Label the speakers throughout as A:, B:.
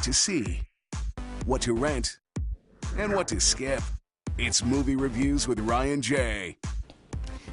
A: what to see, what to rent, and what to skip. It's Movie Reviews with Ryan J.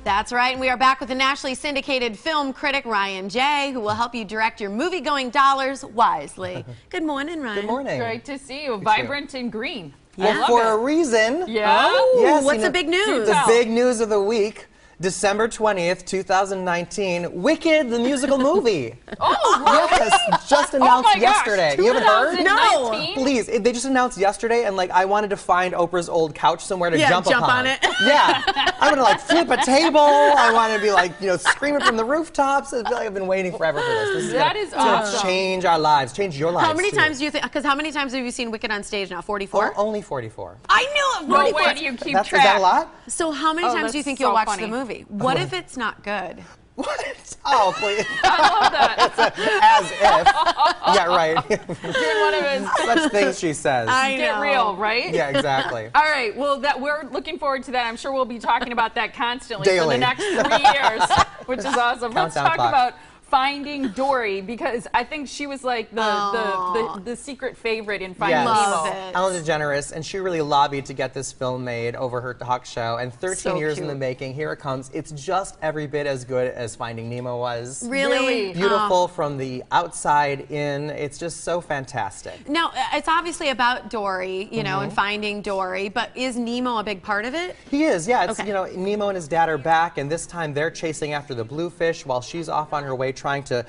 B: That's right, and we are back with the nationally syndicated film critic Ryan J., who will help you direct your movie-going dollars wisely. Good morning, Ryan.
C: Good morning.
D: Great to see you. Vibrant and green.
C: Well, for a reason.
D: Yeah.
B: Oh,
C: yes,
B: what's the big news?
C: The big news of the week. December 20th, 2019, Wicked, the musical movie.
D: Oh, really?
C: Yes, just announced yesterday.
D: Gosh,
C: you haven't heard?
D: No.
C: Please, they just announced yesterday, and like I wanted to find Oprah's old couch somewhere to jump
B: on it.
C: Yeah, I want to like flip a table. I want to be like, screaming from the rooftops. I feel like I've been waiting forever for this.
D: That is awesome.
C: Gonna change our lives, change your lives.
B: How many
C: too.
B: times do you think? Because how many times have you seen Wicked on stage now? 44.
C: Only 44.
B: I knew it.
D: No
B: 44.
D: way do you keep
C: Is
D: track.
C: that a lot?
B: So how many times do you think
D: that's
B: you'll
D: so
B: watch
D: funny.
B: the movie? What if it's not good?
C: What? Oh, please.
D: I love that.
C: As if. Yeah, right.
D: Doing one of his.
C: Such things she says.
B: I
D: Get
B: know.
D: real, right?
C: Yeah, exactly.
D: All right. Well, we're looking forward to that. I'm sure we'll be talking about that constantly for
C: Daily.
D: the next 3 years, which is awesome. Let's
C: Countdown
D: talk
C: clock.
D: about Finding Dory, because I think she was like the secret favorite in Finding
C: Yes.
B: Love
D: Nemo.
B: it.
C: Ellen DeGeneres, and she really lobbied to get this film made over her talk show. And 13
B: So
C: years in
B: cute.
C: the making, here it comes. It's just every bit as good as Finding Nemo was.
B: Really?
C: Beautiful from the outside in. It's just so fantastic.
B: Now, it's obviously about Dory, and Finding Dory, but is Nemo a big part of it?
C: He is, yeah. It's,
B: Okay.
C: Nemo and his dad are back, and this time they're chasing after the bluefish while she's off on her way trying to,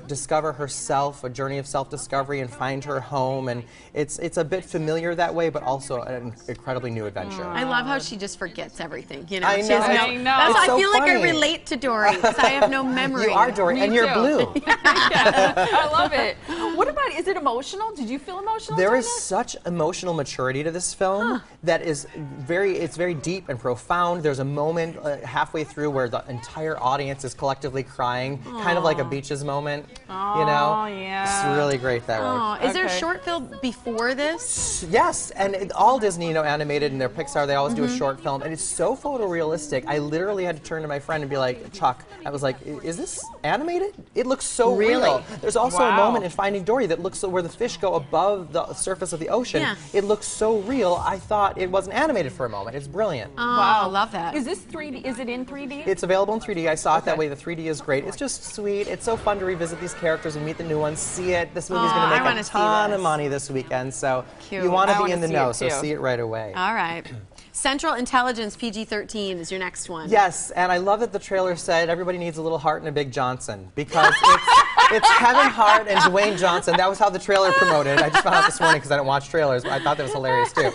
C: discover herself, a journey of self-discovery, and find her home. And it's a bit familiar that way, but also an incredibly new adventure.
B: I love how she just forgets everything.
C: I
B: She has
C: know.
D: I know.
B: That's
C: It's
B: why
C: so
B: I feel like I
C: funny.
B: relate to Dory, because I have no memory.
C: You are Dory,
D: Me
C: and you're
D: too.
C: blue.
D: I love it. What about, is it emotional? Did you feel emotional?
C: There
D: during
C: is
D: this?
C: such emotional maturity to this film that is it's very deep and profound. There's a moment halfway through where the entire audience is collectively crying, kind of like a Beaches moment,
D: Oh, yeah.
C: It's really great that way.
B: Oh, is there a
D: Okay.
B: short film before this?
C: Yes, and all Disney, animated and their Pixar, they always do a short film, and it's so photorealistic. I literally had to turn to my friend and be like, Chuck, I was like, is this animated? It looks so
B: Really?
C: real. There's also a
D: Wow.
C: moment in Finding Dory that looks where the fish go above the surface of the ocean.
B: Yeah.
C: It looks so real, I thought it wasn't animated for a moment. It's brilliant.
B: Oh, I love that.
D: Is this 3D? Is it in 3D?
C: It's available in 3D. I saw it that
D: Okay.
C: way. The 3D is great. It's just sweet. It's so fun to revisit these characters and meet the new ones, see it. This movie's
B: Oh,
C: going
B: I
C: to
B: wanna
C: make a
B: see
C: ton
B: this.
C: of money this weekend, so
B: Cute.
C: you want
D: I
C: to be
D: wanna
C: in the
D: see
C: know,
D: it,
C: so
D: too.
C: see it right away.
B: All right. Central Intelligence PG-13 is your next one.
C: Yes, and I love that the trailer said everybody needs a little heart and a big Johnson, because it's Kevin Hart and Dwayne Johnson. That was how the trailer promoted. I just found out this morning because I don't watch trailers, but I thought that was hilarious too.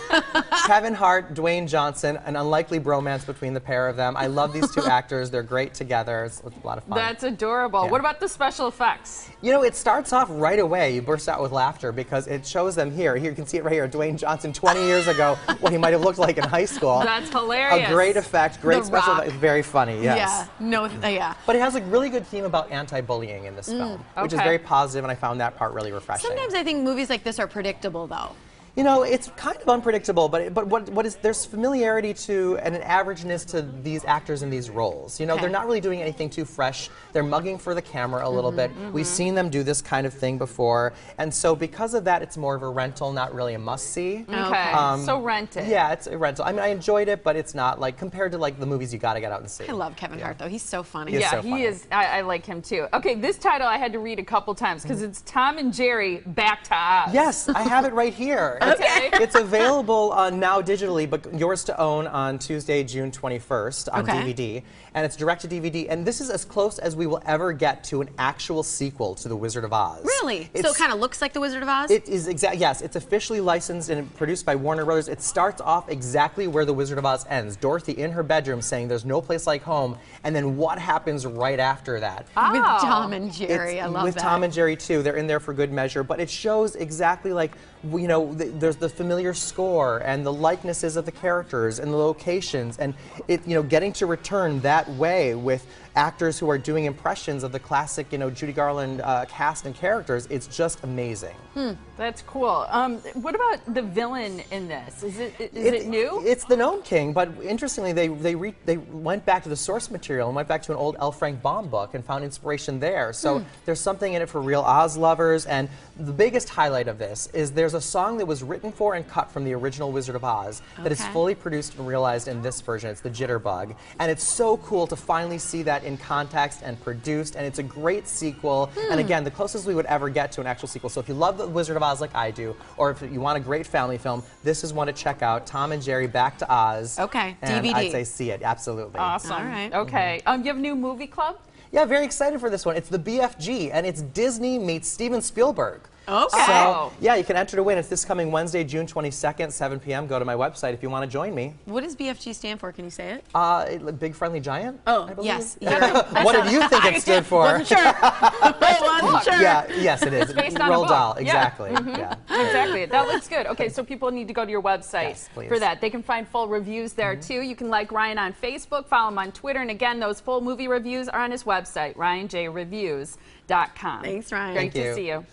C: Kevin Hart, Dwayne Johnson, an unlikely bromance between the pair of them. I love these two actors. They're great together. It's a lot of fun.
D: That's adorable.
C: Yeah.
D: What about the special effects?
C: It starts off right away. You burst out with laughter because it shows them here. Here, you can see it right here. Dwayne Johnson 20 years ago, what he might have looked like in high school.
D: That's hilarious.
C: A great effect, great
B: The
C: special
B: Rock.
C: effect. Very funny, yes.
B: Yeah. No. Yeah.
C: But it has a really good theme about anti-bullying in this film, which is
D: Okay.
C: very positive, and I found that part really refreshing.
B: Sometimes I think movies like this are predictable, though.
C: It's kind of unpredictable, but what is there's familiarity to and an averageness to these actors in these roles. They're not really doing anything too fresh. They're mugging for the camera a little bit. We've seen them do this kind of thing before, and so because of that, it's more of a rental, not really a must-see.
D: Okay. So rent it.
C: Yeah, it's a rental. I mean, I enjoyed it, but it's not like compared to like the movies you got to get out and see.
B: I love Kevin Hart, though. He's so funny.
C: He is
D: Yeah,
C: so
D: he
C: funny.
D: is. I like him too. Okay, this title I had to read a couple times because it's Tom and Jerry Back to Oz.
C: Yes, I have it right here.
D: Okay.
C: It's available now digitally, but yours to own on Tuesday, June 21st on DVD. And it's direct to DVD. And this is as close as we will ever get to an actual sequel to The Wizard of Oz.
B: Really? So it kind of looks like The Wizard of Oz?
C: It is yes, it's officially licensed and produced by Warner Brothers. It starts off exactly where The Wizard of Oz ends. Dorothy in her bedroom saying there's no place like home, and then what happens right after that.
B: With Tom and Jerry. I love
C: with
B: that.
C: Tom and Jerry too. They're in there for good measure, but it shows exactly like there's the familiar score and the likenesses of the characters and the locations, and it, getting to return that way with actors who are doing impressions of the classic, Judy Garland cast and characters. It's just amazing.
D: That's cool. What about the villain in this? Is it new?
C: It's the Gnome King, but interestingly, they went back to the source material and went back to an old L. Frank Baum book and found inspiration there. So there's something in it for real Oz lovers, and the biggest highlight of this is there's a song that was written for and cut from the original Wizard of Oz that is fully produced and realized in this version. It's the Jitterbug, and it's so cool to finally see that in context and produced, and it's a great sequel, and again, the closest we would ever get to an actual sequel. So if you love the Wizard of Oz like I do, or if you want a great family film, this is one to check out. Tom and Jerry Back to Oz.
B: Okay,
C: and
B: DVD.
C: I'd say see it, absolutely.
D: Awesome.
B: All right.
D: Okay. You have a new movie club?
C: Yeah, very excited for this one. It's the BFG, and it's Disney meets Steven Spielberg.
B: Okay.
C: So, yeah, you can enter to win. It's this coming Wednesday, June 22nd, 7 p.m. Go to my website if you want to join me.
B: What does BFG stand for? Can you say it?
C: Big Friendly Giant?
B: Oh,
C: I believe.
B: yes.
C: What did you think it stood for?
B: Wasn't sure. Wasn't sure.
C: Yeah, yes, it is.
D: Based on a
C: Roald
D: book.
C: Dahl,
D: Yeah.
C: exactly. Yeah.
D: Exactly. That looks good. Okay, so people need to go to your website
C: Yes, please.
D: for that. They can find full reviews there, too. You can like Ryan on Facebook, follow him on Twitter, and again, those full movie reviews are on his website, ryanjreviews.com.
B: Thanks, Ryan.
D: Great
C: Thank you.
D: to see you.